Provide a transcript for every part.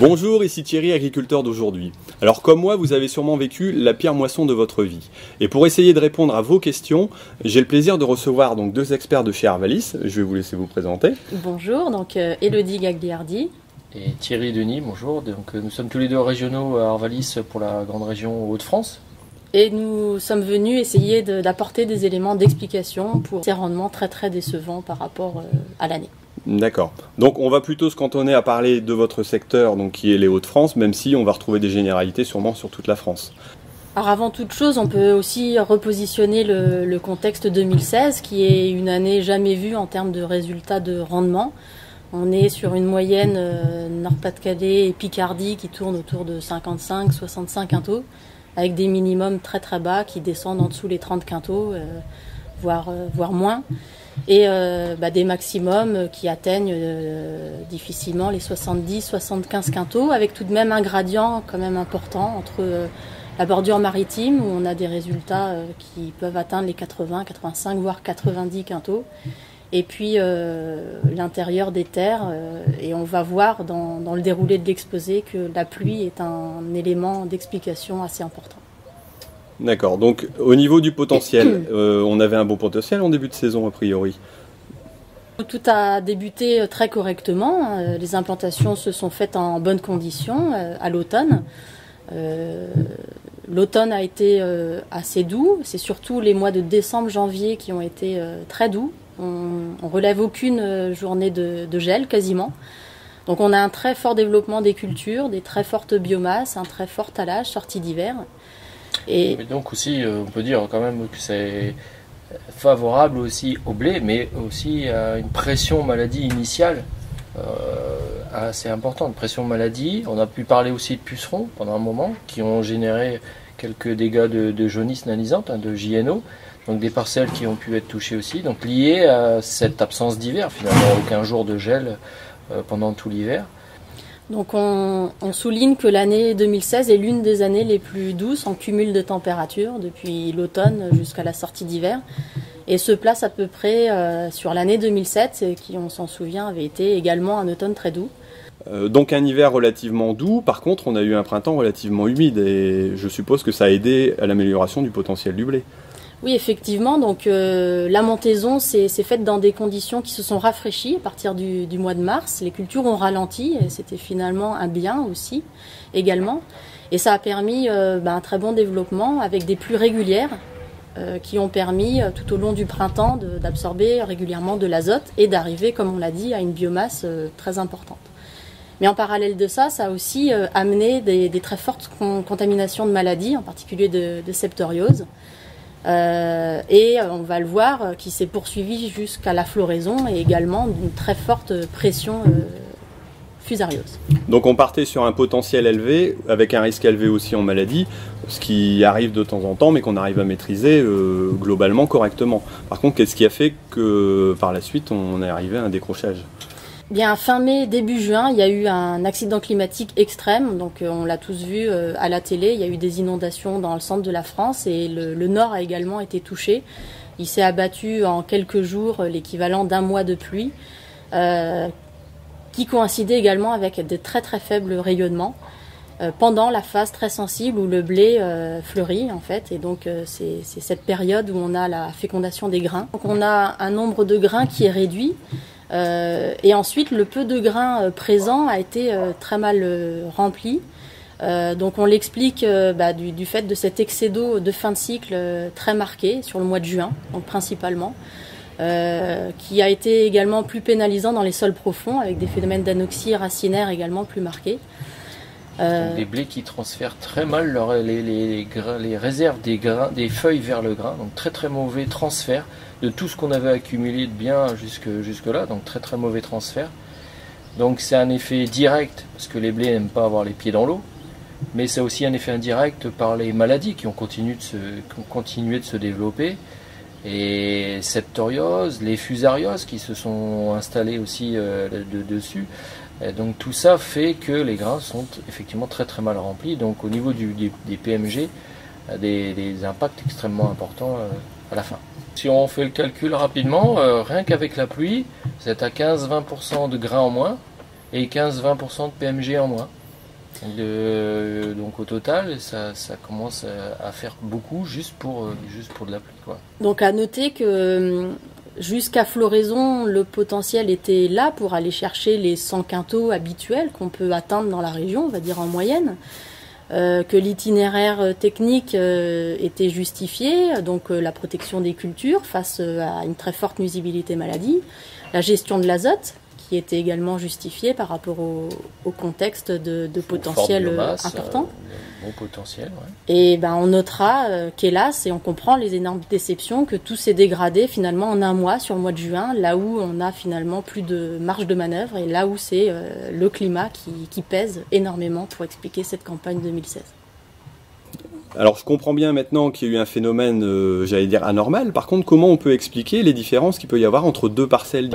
Bonjour, ici Thierry, agriculteur d'aujourd'hui. Alors comme moi, vous avez sûrement vécu la pire moisson de votre vie. Et pour essayer de répondre à vos questions, j'ai le plaisir de recevoir donc deux experts de chez Arvalis. Je vais vous laisser vous présenter. Bonjour, donc Élodie Gagliardi. Et Thierry Denis, bonjour. Donc, nous sommes tous les deux régionaux à Arvalis pour la grande région Hauts-de-France. Et nous sommes venus essayer d'apporter des éléments d'explication pour ces rendements très décevants par rapport à l'année. D'accord. Donc on va plutôt se cantonner à parler de votre secteur, donc qui est les Hauts-de-France, même si on va retrouver des généralités sûrement sur toute la France. Alors avant toute chose, on peut aussi repositionner le contexte 2016, qui est une année jamais vue en termes de résultats de rendement. On est sur une moyenne Nord-Pas-de-Calais et Picardie qui tourne autour de 55-65 quintaux, avec des minimums très bas qui descendent en dessous les 30 quintaux, voire moins. Et des maximums qui atteignent difficilement les 70-75 quintaux, avec tout de même un gradient quand même important entre la bordure maritime, où on a des résultats qui peuvent atteindre les 80, 85, voire 90 quintaux, et puis l'intérieur des terres. Et on va voir dans le déroulé de l'exposé que la pluie est un élément d'explication assez important. D'accord, donc au niveau du potentiel, on avait un bon potentiel en début de saison a priori. Tout a débuté très correctement, les implantations se sont faites en bonnes conditions à l'automne. L'automne a été assez doux, c'est surtout les mois de décembre-janvier qui ont été très doux. On relève aucune journée de gel quasiment. Donc on a un très fort développement des cultures, des très fortes biomasses, un très fort talage sorti d'hiver. Et donc aussi, on peut dire quand même que c'est favorable aussi au blé, mais aussi à une pression maladie initiale assez importante. Pression maladie, on a pu parler aussi de pucerons pendant un moment, qui ont généré quelques dégâts de jaunisse nanisante, de JNO, donc des parcelles qui ont pu être touchées aussi, donc liées à cette absence d'hiver, finalement aucun jour de gel pendant tout l'hiver. Donc on souligne que l'année 2016 est l'une des années les plus douces en cumul de température depuis l'automne jusqu'à la sortie d'hiver, et se place à peu près sur l'année 2007 qui, on s'en souvient, avait été également un automne très doux. Donc un hiver relativement doux, par contre on a eu un printemps relativement humide et je suppose que ça a aidé à l'amélioration du potentiel du blé. Oui, effectivement, donc la montaison s'est faite dans des conditions qui se sont rafraîchies à partir du mois de mars. Les cultures ont ralenti et c'était finalement un bien aussi, également. Et ça a permis un très bon développement avec des pluies régulières qui ont permis tout au long du printemps d'absorber régulièrement de l'azote et d'arriver, comme on l'a dit, à une biomasse très importante. Mais en parallèle de ça, ça a aussi amené des très fortes contaminations de maladies, en particulier de septoriose. Et on va le voir qui s'est poursuivi jusqu'à la floraison et également d'une très forte pression fusariose. Donc on partait sur un potentiel élevé avec un risque élevé aussi en maladie, ce qui arrive de temps en temps mais qu'on arrive à maîtriser globalement correctement. Par contre, qu'est-ce qui a fait que par la suite on est arrivé à un décrochage ? Bien, fin mai, début juin, il y a eu un accident climatique extrême, donc on l'a tous vu à la télé, il y a eu des inondations dans le centre de la France et le nord a également été touché. Il s'est abattu en quelques jours l'équivalent d'un mois de pluie, qui coïncidait également avec des très faibles rayonnements pendant la phase très sensible où le blé fleurit en fait, et donc c'est cette période où on a la fécondation des grains. Donc on a un nombre de grains qui est réduit. Et ensuite, le peu de grains présents a été très mal rempli. Donc on l'explique du fait de cet excès d'eau de fin de cycle très marqué sur le mois de juin, donc principalement, qui a été également plus pénalisant dans les sols profonds, avec des phénomènes d'anoxie racinaire également plus marqués. Des blés qui transfèrent très mal les réserves des feuilles vers le grain, donc très mauvais transfert de tout ce qu'on avait accumulé de bien jusque là, donc très mauvais transfert. Donc c'est un effet direct parce que les blés n'aiment pas avoir les pieds dans l'eau, mais c'est aussi un effet indirect par les maladies qui ont continué de se développer, et septoriose, les fusarioses qui se sont installées aussi dessus. Et donc tout ça fait que les grains sont effectivement très mal remplis, donc au niveau des PMG, des impacts extrêmement importants à la fin. Si on fait le calcul rapidement, rien qu'avec la pluie, vous êtes à 15-20% de grains en moins et 15-20% de PMG en moins. Donc au total, ça commence à faire beaucoup juste pour de la pluie, quoi. Donc à noter que jusqu'à floraison, le potentiel était là pour aller chercher les 100 quintaux habituels qu'on peut atteindre dans la région, on va dire en moyenne. Que l'itinéraire technique était justifié, donc la protection des cultures face à une très forte nuisibilité maladie, la gestion de l'azote qui était également justifiée par rapport au contexte de potentiel important. Bon potentiel, ouais. Et on notera qu'hélas, et on comprend les énormes déceptions, que tout s'est dégradé finalement en un mois, sur le mois de juin, là où on a finalement plus de marge de manœuvre et là où c'est le climat qui pèse énormément pour expliquer cette campagne 2016. Alors je comprends bien maintenant qu'il y a eu un phénomène, j'allais dire anormal. Par contre, comment on peut expliquer les différences qu'il peut y avoir entre deux parcelles?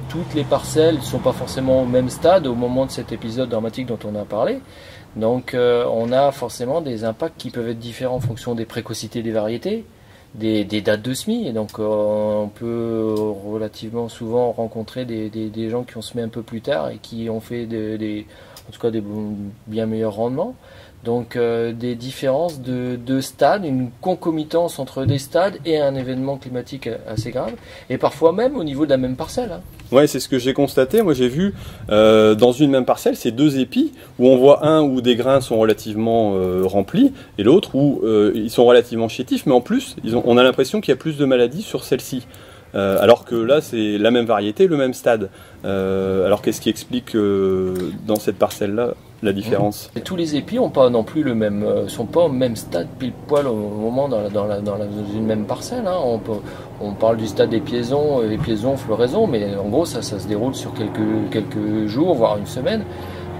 Toutes les parcelles ne sont pas forcément au même stade au moment de cet épisode dramatique dont on a parlé. Donc on a forcément des impacts qui peuvent être différents en fonction des précocités des variétés, des dates de semis. Et donc on peut relativement souvent rencontrer des gens qui ont semé un peu plus tard et qui ont fait en tout cas des bien meilleurs rendements. Donc des différences de stades, une concomitance entre des stades et un événement climatique assez grave, et parfois même au niveau de la même parcelle. Hein. Ouais, c'est ce que j'ai constaté. Moi, j'ai vu dans une même parcelle, c'est deux épis où on voit un où des grains sont relativement remplis et l'autre où ils sont relativement chétifs, mais en plus, on a l'impression qu'il y a plus de maladies sur celle-ci. Alors que là, c'est la même variété, le même stade. Alors qu'est-ce qui explique dans cette parcelle-là la différence? Et tous les épis n'ont pas non plus sont pas au même stade pile poil au moment dans une même parcelle. Hein. On parle du stade des piaisons, floraison, mais en gros ça se déroule sur quelques jours, voire une semaine.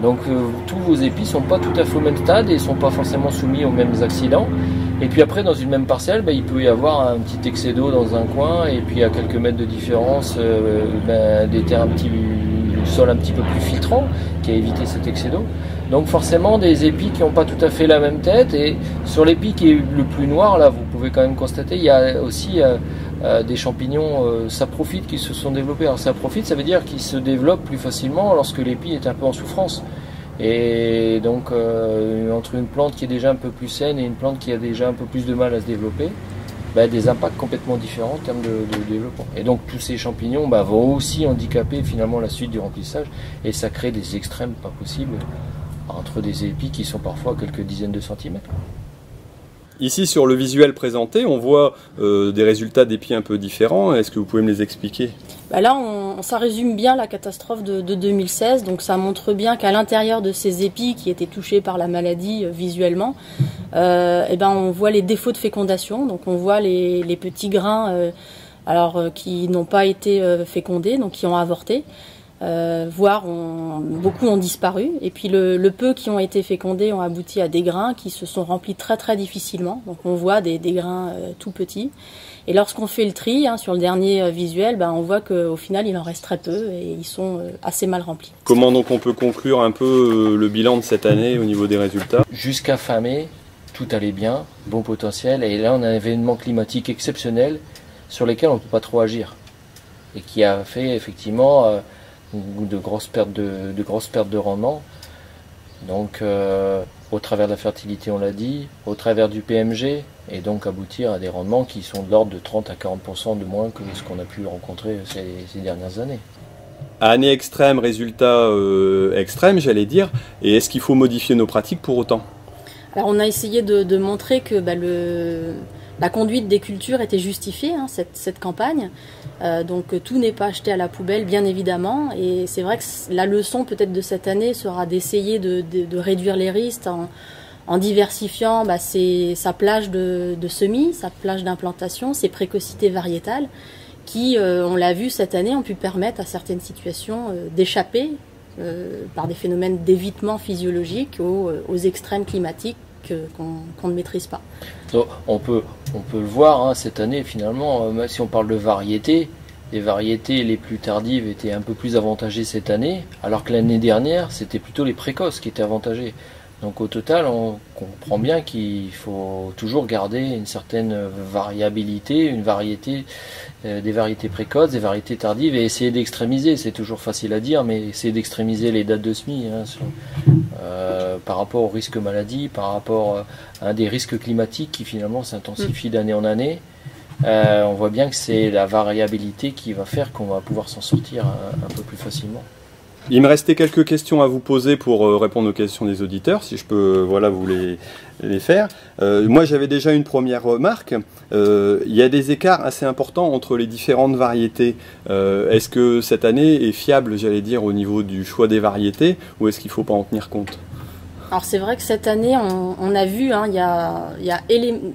Donc tous vos épis sont pas tout à fait au même stade et sont pas forcément soumis aux mêmes accidents. Et puis après, dans une même parcelle, il peut y avoir un petit excès d'eau dans un coin, et puis à quelques mètres de différence, le sol un petit peu plus filtrant qui a évité cet excès d'eau. Donc forcément des épis qui n'ont pas tout à fait la même tête, et sur l'épi qui est le plus noir, là vous pouvez quand même constater, il y a aussi des champignons saprophytes qui se sont développés. Alors saprophyte, ça veut dire qu'ils se développent plus facilement lorsque l'épi est un peu en souffrance. Et donc entre une plante qui est déjà un peu plus saine et une plante qui a déjà un peu plus de mal à se développer, des impacts complètement différents en termes de développement. Et donc tous ces champignons vont aussi handicaper finalement la suite du remplissage, et ça crée des extrêmes pas possibles entre des épis qui sont parfois à quelques dizaines de centimètres. Ici sur le visuel présenté, on voit des résultats d'épis un peu différents. Est-ce que vous pouvez me les expliquer? Là, ça résume bien la catastrophe de 2016. Donc ça montre bien qu'à l'intérieur de ces épis qui étaient touchés par la maladie visuellement, on voit les défauts de fécondation. Donc on voit les petits grains qui n'ont pas été fécondés, donc qui ont avorté. Voire beaucoup ont disparu, et puis le peu qui ont été fécondés ont abouti à des grains qui se sont remplis très très difficilement. Donc on voit des grains tout petits, et lorsqu'on fait le tri sur le dernier visuel, on voit qu'au final il en reste très peu et ils sont assez mal remplis. Comment donc on peut conclure un peu le bilan de cette année au niveau des résultats? Jusqu'à fin mai, tout allait bien, bon potentiel, et là on a un événement climatique exceptionnel sur lequel on ne peut pas trop agir, et qui a fait effectivement de grosses pertes de rendement. Donc au travers de la fertilité, on l'a dit, au travers du PMG, et donc aboutir à des rendements qui sont de l'ordre de 30 à 40% de moins que ce qu'on a pu rencontrer ces dernières années. Année extrême, résultat extrême, j'allais dire. Et est-ce qu'il faut modifier nos pratiques pour autant? Alors on a essayé de montrer que la conduite des cultures était justifiée, cette campagne. Donc tout n'est pas acheté à la poubelle, bien évidemment. Et c'est vrai que la leçon peut-être de cette année sera d'essayer de réduire les risques en diversifiant sa plage de semis, sa plage d'implantation, ses précocités variétales, qui, on l'a vu cette année, ont pu permettre à certaines situations d'échapper par des phénomènes d'évitement physiologique aux extrêmes climatiques qu'on ne maîtrise pas. Donc, on peut le voir cette année finalement, si on parle de variétés, les variétés les plus tardives étaient un peu plus avantagées cette année, alors que l'année dernière c'était plutôt les précoces qui étaient avantagées. Donc au total, on comprend bien qu'il faut toujours garder une certaine variabilité, une variété, des variétés précoces, des variétés tardives, et essayer d'extrémiser. C'est toujours facile à dire, mais essayer d'extrémiser les dates de semis par rapport au risque maladie, par rapport à des risques climatiques qui finalement s'intensifient d'année en année. On voit bien que c'est la variabilité qui va faire qu'on va pouvoir s'en sortir un peu plus facilement. Il me restait quelques questions à vous poser pour répondre aux questions des auditeurs, si je peux vous les faire. Moi, j'avais déjà une première remarque. Il y a des écarts assez importants entre les différentes variétés. Est-ce que cette année est fiable, j'allais dire, au niveau du choix des variétés, ou est-ce qu'il ne faut pas en tenir compte ? Alors c'est vrai que cette année, on a vu, il y a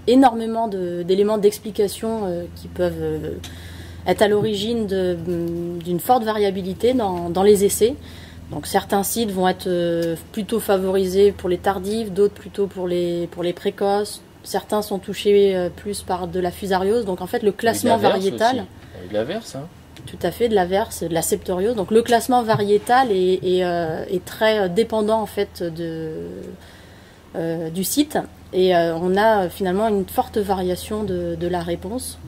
énormément d'éléments d'explication qui peuvent être à l'origine d'une forte variabilité dans les essais. Donc certains sites vont être plutôt favorisés pour les tardifs, d'autres plutôt pour les précoces. Certains sont touchés plus par de la fusariose. Donc en fait le classement variétal... De l'averse, hein. Tout à fait, de l'averse, de la septoriose. Donc le classement variétal est très dépendant en fait du site. Et on a finalement une forte variation de la réponse.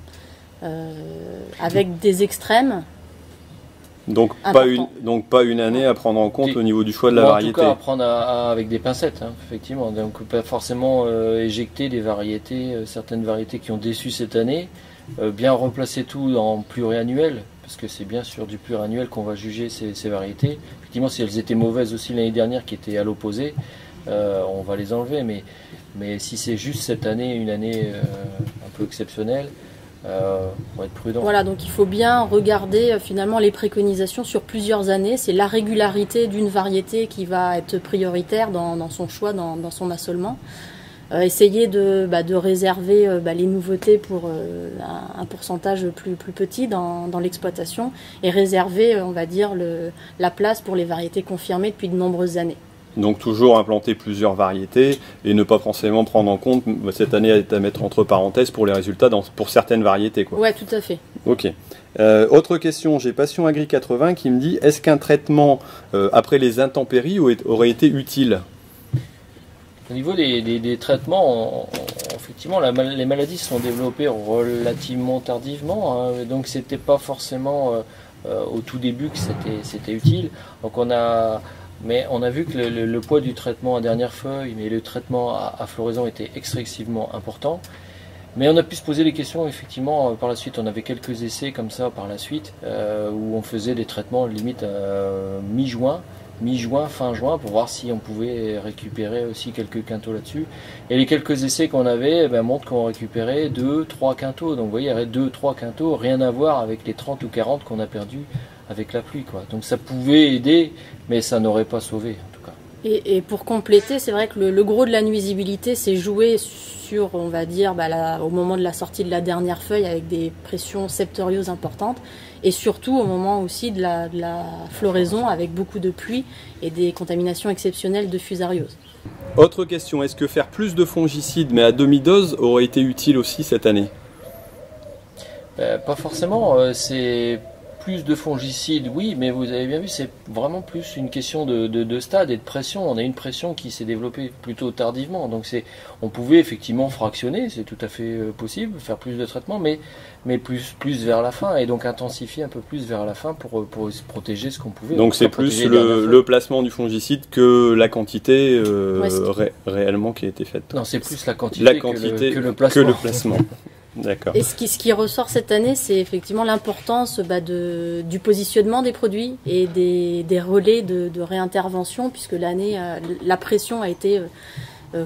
Avec des extrêmes. Donc pas une année à prendre en compte au niveau du choix de la variété. En tout cas, à prendre avec des pincettes, hein, effectivement. Donc pas forcément éjecter des variétés, certaines variétés qui ont déçu cette année, bien replacer tout en pluriannuel, parce que c'est bien sur du pluriannuel qu'on va juger ces variétés. Effectivement, si elles étaient mauvaises aussi l'année dernière, qui étaient à l'opposé, on va les enlever. Mais si c'est juste cette année, une année un peu exceptionnelle, faut être prudent. Voilà, donc il faut bien regarder finalement les préconisations sur plusieurs années. C'est la régularité d'une variété qui va être prioritaire dans son choix, dans son assolement. Essayer de réserver les nouveautés pour un pourcentage plus petit dans l'exploitation, et réserver, on va dire, la place pour les variétés confirmées depuis de nombreuses années. Donc toujours implanter plusieurs variétés et ne pas forcément prendre en compte, cette année est à mettre entre parenthèses pour les résultats pour certaines variétés, quoi. Ouais, tout à fait. Ok. Autre question, j'ai Passion Agri 80 qui me dit, est-ce qu'un traitement après les intempéries aurait été utile ? Au niveau des traitements, effectivement, les maladies se sont développées relativement tardivement, hein, donc c'était pas forcément au tout début que c'était utile. Donc mais on a vu que le poids du traitement à dernière feuille, mais le traitement à floraison était excessivement important. Mais on a pu se poser des questions, effectivement, par la suite. On avait quelques essais comme ça par la suite, où on faisait des traitements limite mi-juin, fin juin, pour voir si on pouvait récupérer aussi quelques quintaux là-dessus. Et les quelques essais qu'on avait montrent qu'on récupérait 2-3 quintaux. Donc vous voyez, il y avait 2-3 quintaux, rien à voir avec les 30 ou 40 qu'on a perdus avec la pluie, quoi. Donc ça pouvait aider, mais ça n'aurait pas sauvé, en tout cas. Et pour compléter, c'est vrai que le gros de la nuisibilité s'est joué sur, on va dire, au moment de la sortie de la dernière feuille, avec des pressions septorioses importantes, et surtout au moment aussi de la floraison, avec beaucoup de pluie et des contaminations exceptionnelles de fusariose. Autre question, est-ce que faire plus de fongicides mais à demi-dose aurait été utile aussi cette année ? Pas forcément, c'est... Plus de fongicides, oui, mais vous avez bien vu, c'est vraiment plus une question de stade et de pression. On a une pression qui s'est développée plutôt tardivement, donc on pouvait effectivement fractionner, c'est tout à fait possible, faire plus de traitements, mais plus vers la fin, et donc intensifier un peu plus vers la fin pour se protéger ce qu'on pouvait. Donc c'est plus le placement du fongicide que la quantité réellement qui a été faite. Non, c'est plus la quantité que le placement. D'accord. Et ce qui ressort cette année, c'est effectivement l'importance du positionnement des produits et des relais de réintervention, puisque l'année, la pression a été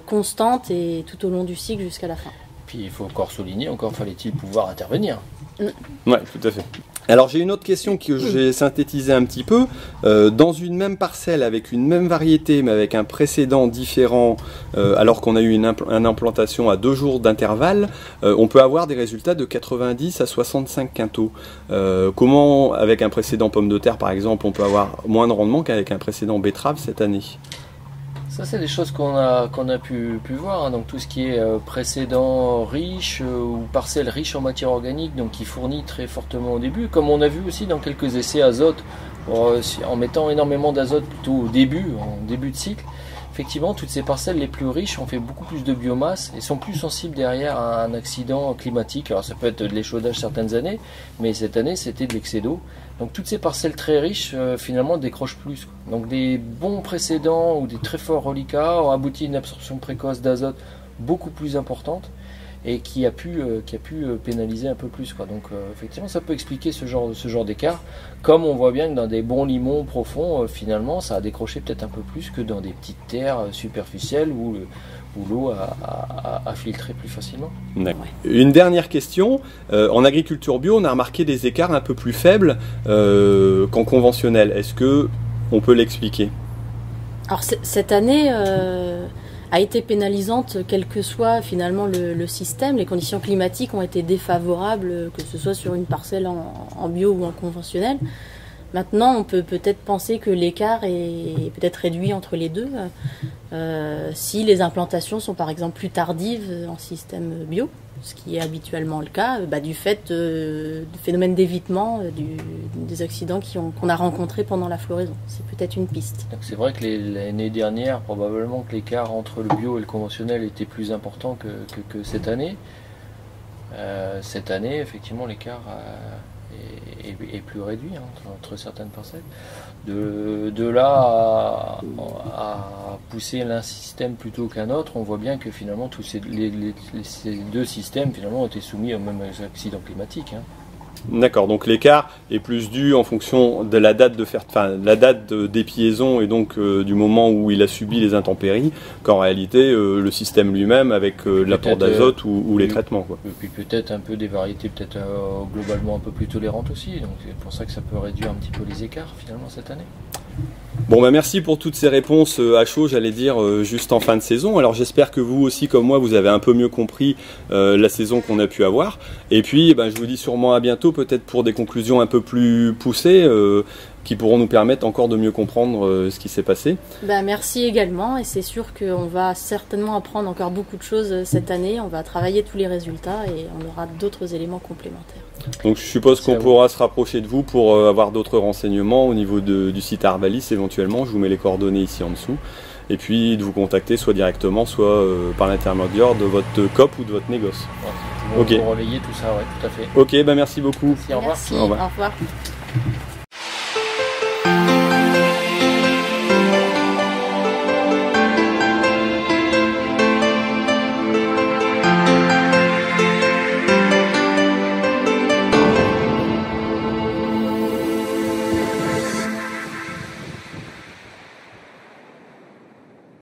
constante et tout au long du cycle jusqu'à la fin. Puis il faut encore souligner, fallait-il pouvoir intervenir. Oui, tout à fait. Alors j'ai une autre question que j'ai synthétisée un petit peu. Dans une même parcelle avec une même variété mais avec un précédent différent, alors qu'on a eu une implantation à 2 jours d'intervalle, on peut avoir des résultats de 90 à 65 quintaux. Comment, avec un précédent pomme de terre par exemple, on peut avoir moins de rendement qu'avec un précédent betterave cette année ? Ça, c'est des choses qu'on a pu voir, hein. Donc tout ce qui est précédent riche ou parcelle riche en matière organique, donc qui fournit très fortement au début, comme on a vu aussi dans quelques essais azote En mettant énormément d'azote plutôt au début, en début de cycle, effectivement, toutes ces parcelles les plus riches ont fait beaucoup plus de biomasse et sont plus sensibles derrière à un accident climatique. Alors ça peut être de l'échaudage certaines années, mais cette année c'était de l'excès d'eau. Donc toutes ces parcelles très riches finalement décrochent plus. Donc des bons précédents ou des très forts reliquats ont abouti à une absorption précoce d'azote beaucoup plus importante et qui a pu pénaliser un peu plus, quoi. Donc effectivement ça peut expliquer ce genre d'écart, comme on voit bien que dans des bons limons profonds finalement ça a décroché peut-être un peu plus que dans des petites terres superficielles où l'eau a filtré plus facilement. Une dernière question, en agriculture bio on a remarqué des écarts un peu plus faibles qu'en conventionnel, est-ce que on peut l'expliquer? Alors cette année a été pénalisante, quel que soit finalement le système. Les conditions climatiques ont été défavorables, que ce soit sur une parcelle en bio ou en conventionnel. Maintenant, on peut peut-être penser que l'écart est peut-être réduit entre les deux si les implantations sont par exemple plus tardives en système bio, ce qui est habituellement le cas, du fait du phénomène d'évitement des accidents qu'on a rencontrés pendant la floraison. C'est peut-être une piste. C'est vrai que l'année dernière, probablement que l'écart entre le bio et le conventionnel était plus important que cette année. Cette année, effectivement, l'écart est plus réduit entre certaines parcelles. De là à pousser l'un système plutôt qu'un autre, on voit bien que finalement tous ces deux systèmes finalement ont été soumis aux mêmes accidents climatiques. D'accord, donc l'écart est plus dû en fonction de la date d'épiaison et donc du moment où il a subi les intempéries, qu'en réalité le système lui-même avec l'apport d'azote ou les traitements, quoi. Et puis peut-être un peu des variétés peut-être globalement un peu plus tolérantes aussi, donc c'est pour ça que ça peut réduire un petit peu les écarts finalement cette année. Bon, merci pour toutes ces réponses à chaud, j'allais dire, juste en fin de saison. Alors j'espère que vous aussi, comme moi, vous avez un peu mieux compris la saison qu'on a pu avoir. Et puis, je vous dis sûrement à bientôt, peut-être pour des conclusions un peu plus poussées, qui pourront nous permettre encore de mieux comprendre ce qui s'est passé. Merci également, et c'est sûr qu'on va certainement apprendre encore beaucoup de choses cette année. On va travailler tous les résultats et on aura d'autres éléments complémentaires. Donc je suppose qu'on pourra se rapprocher de vous pour avoir d'autres renseignements au niveau du site Arvalis éventuellement. Je vous mets les coordonnées ici en dessous. Et puis de vous contacter soit directement, soit par l'intermédiaire de votre COP ou de votre négoce. Ouais, pour relayer tout ça, ouais, tout à fait. Ok, merci beaucoup. Merci, au revoir. Merci, au revoir.